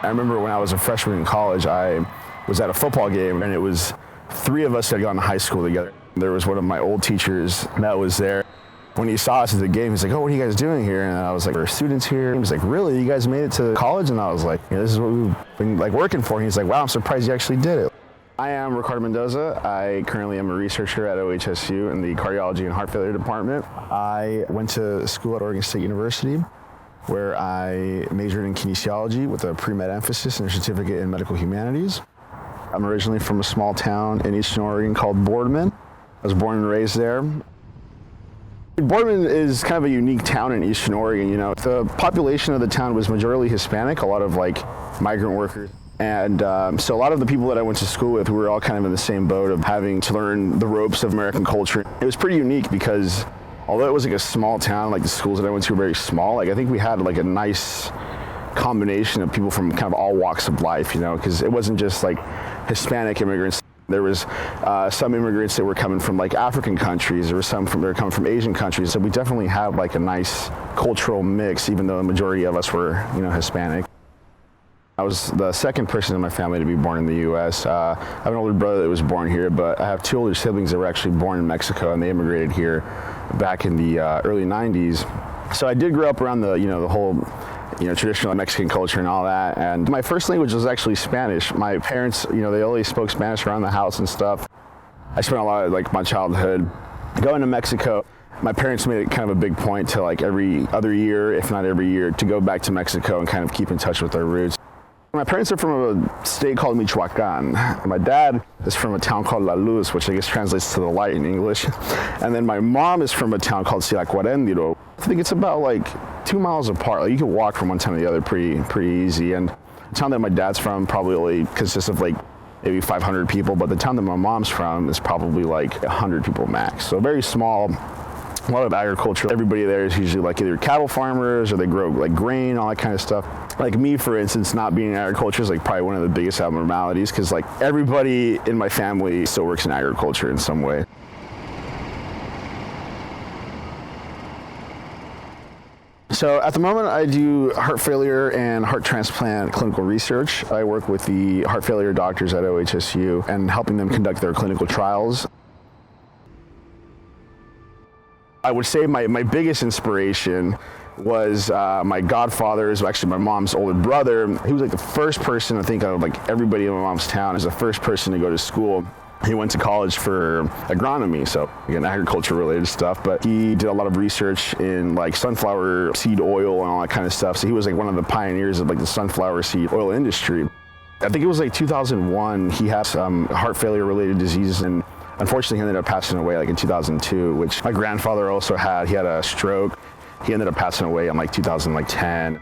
I remember when I was a freshman in college, I was at a football game, and it was 3 of us that had gone to high school together. There was one of my old teachers that was there. When he saw us at the game, he's like, "Oh, what are you guys doing here?" And I was like, "We're students here." He was like, "Really? You guys made it to college?" And I was like, "Yeah, this is what we've been like working for." And he's like, "Wow, I'm surprised you actually did it." I am Ricardo Mendoza. I currently am a researcher at OHSU in the cardiology and heart failure department. I went to school at Oregon State University, where I majored in kinesiology with a pre-med emphasis and a certificate in medical humanities. I'm originally from a small town in Eastern Oregon called Boardman. I was born and raised there. Boardman is kind of a unique town in Eastern Oregon. You know, the population of the town was majority Hispanic, a lot of like migrant workers. And so a lot of the people that I went to school with, we were all kind of in the same boat of having to learn the ropes of American culture. It was pretty unique because although it was like a small town, like the schools that I went to were very small, like I think we had like a nice combination of people from kind of all walks of life, you know, because it wasn't just like Hispanic immigrants. There was some immigrants that were coming from like African countries. There were some that were coming from Asian countries. So we definitely had like a nice cultural mix, even though the majority of us were, you know, Hispanic. I was the second person in my family to be born in the U.S. I have an older brother that was born here, but I have 2 older siblings that were actually born in Mexico, and they immigrated here back in the early 90s. So I did grow up around the, you know, the whole, you know, traditional Mexican culture and all that. And my first language was actually Spanish. My parents, you know, they always spoke Spanish around the house and stuff. I spent a lot of like my childhood going to Mexico. My parents made it kind of a big point to like every other year, if not every year, to go back to Mexico and kind of keep in touch with their roots. My parents are from a state called Michoacan. My dad is from a town called La Luz, which I guess translates to the light in English. And then my mom is from a town called Siracuarendiro. I think it's about like 2 miles apart. Like you can walk from one town to the other pretty easy. And the town that my dad's from probably only consists of like maybe 500 people, but the town that my mom's from is probably like 100 people max. So very small. A lot of agriculture. Everybody there is usually like either cattle farmers or they grow like grain, all that kind of stuff. Like me, for instance, not being in agriculture is like probably one of the biggest abnormalities because like everybody in my family still works in agriculture in some way. So at the moment I do heart failure and heart transplant clinical research. I work with the heart failure doctors at OHSU and helping them conduct their clinical trials. I would say my biggest inspiration was my godfather, is actually my mom's older brother. He was like the first person, I think, out of like everybody in my mom's town, is the first person to go to school. He went to college for agronomy, so again, agriculture related stuff, but he did a lot of research in like sunflower seed oil and all that kind of stuff. So he was like one of the pioneers of like the sunflower seed oil industry. I think it was like 2001, he had some heart failure related diseases, and unfortunately, he ended up passing away like in 2002, which my grandfather also had. He had a stroke. He ended up passing away in like 2010.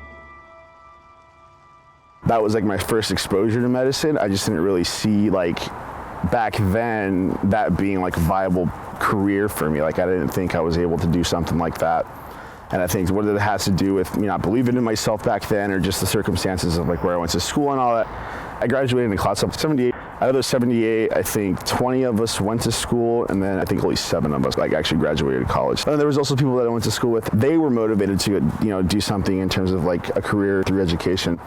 That was like my first exposure to medicine. I just didn't really see like back then that being like a viable career for me. Like I didn't think I was able to do something like that. And I think whether it has to do with me not believing in myself back then or just the circumstances of like where I went to school and all that. I graduated in class of 78. Out of those 78, I think 20 of us went to school, and then I think only 7 of us like actually graduated college. And there was also people that I went to school with. They were motivated to, you know, do something in terms of like a career through education,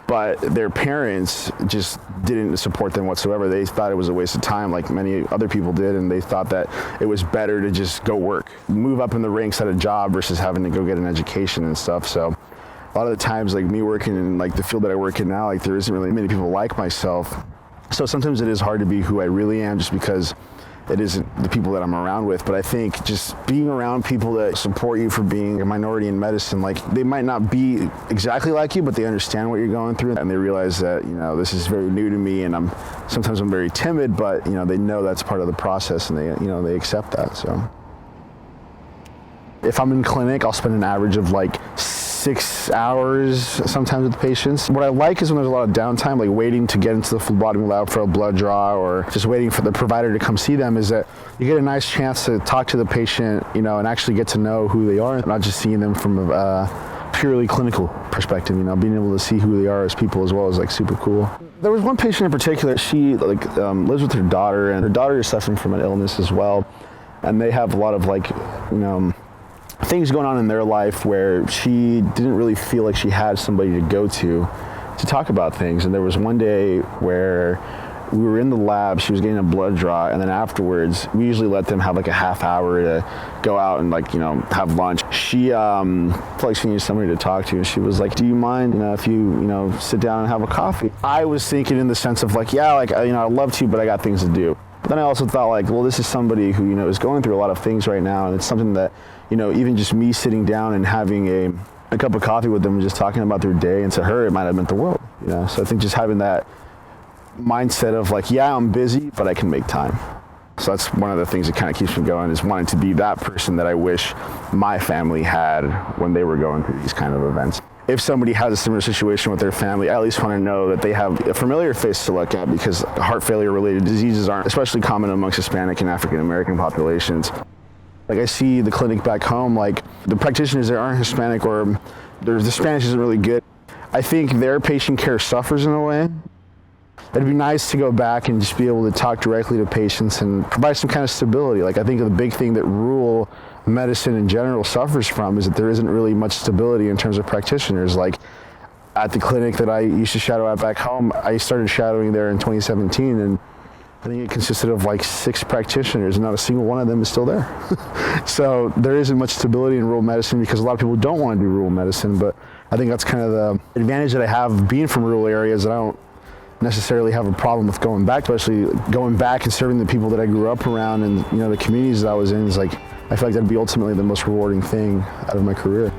but their parents just didn't support them whatsoever. They thought it was a waste of time, like many other people did, and they thought that it was better to just go work, move up in the ranks at a job versus having to go get an education and stuff. So a lot of the times, like me working in like the field that I work in now, like there isn't really many people like myself. So sometimes it is hard to be who I really am just because it isn't the people that I'm around with. But I think just being around people that support you for being a minority in medicine, like they might not be exactly like you, but they understand what you're going through and they realize that, you know, this is very new to me and sometimes I'm very timid, but you know, they know that's part of the process and they, you know, they accept that. So if I'm in clinic, I'll spend an average of like 6 hours sometimes with patients. What I like is when there's a lot of downtime, like waiting to get into the phlebotomy lab for a blood draw or just waiting for the provider to come see them, is that you get a nice chance to talk to the patient, you know, and actually get to know who they are, not just seeing them from a purely clinical perspective, you know, being able to see who they are as people as well is like super cool. There was one patient in particular, she like lives with her daughter, and her daughter is suffering from an illness as well. And they have a lot of like, you know, things going on in their life where she didn't really feel like she had somebody to go to to talk about things. And there was one day where we were in the lab, she was getting a blood draw, and then afterwards, we usually let them have like a half hour to go out and have lunch. She felt like she needed somebody to talk to, and she was like, do you mind if you sit down and have a coffee? I was thinking in the sense of I'd love to, but I got things to do. But then I also thought well, this is somebody who is going through a lot of things right now, and it's something that, even just me sitting down and having a cup of coffee with them and just talking about their day, and to her, it might have meant the world, So I think just having that mindset of I'm busy, but I can make time. So that's one of the things that kind of keeps me going, is wanting to be that person that I wish my family had when they were going through these kind of events. If somebody has a similar situation with their family, I at least want to know that they have a familiar face to look at, because heart failure related diseases aren't especially common amongst Hispanic and African American populations. I see the clinic back home, the practitioners there aren't Hispanic, or the Spanish isn't really good. I think their patient care suffers in a way. It'd be nice to go back and just be able to talk directly to patients and provide some kind of stability. I think the big thing that rural medicine in general suffers from is that there isn't really much stability in terms of practitioners. At the clinic that I used to shadow at back home, I started shadowing there in 2017, and I think it consisted of 6 practitioners, and not a single one of them is still there. So there isn't much stability in rural medicine, because a lot of people don't want to do rural medicine, but I think that's kind of the advantage that I have being from rural areas, that I don't necessarily have a problem with going back, especially going back and serving the people that I grew up around, and the communities that I was in. I feel like that'd be ultimately the most rewarding thing out of my career.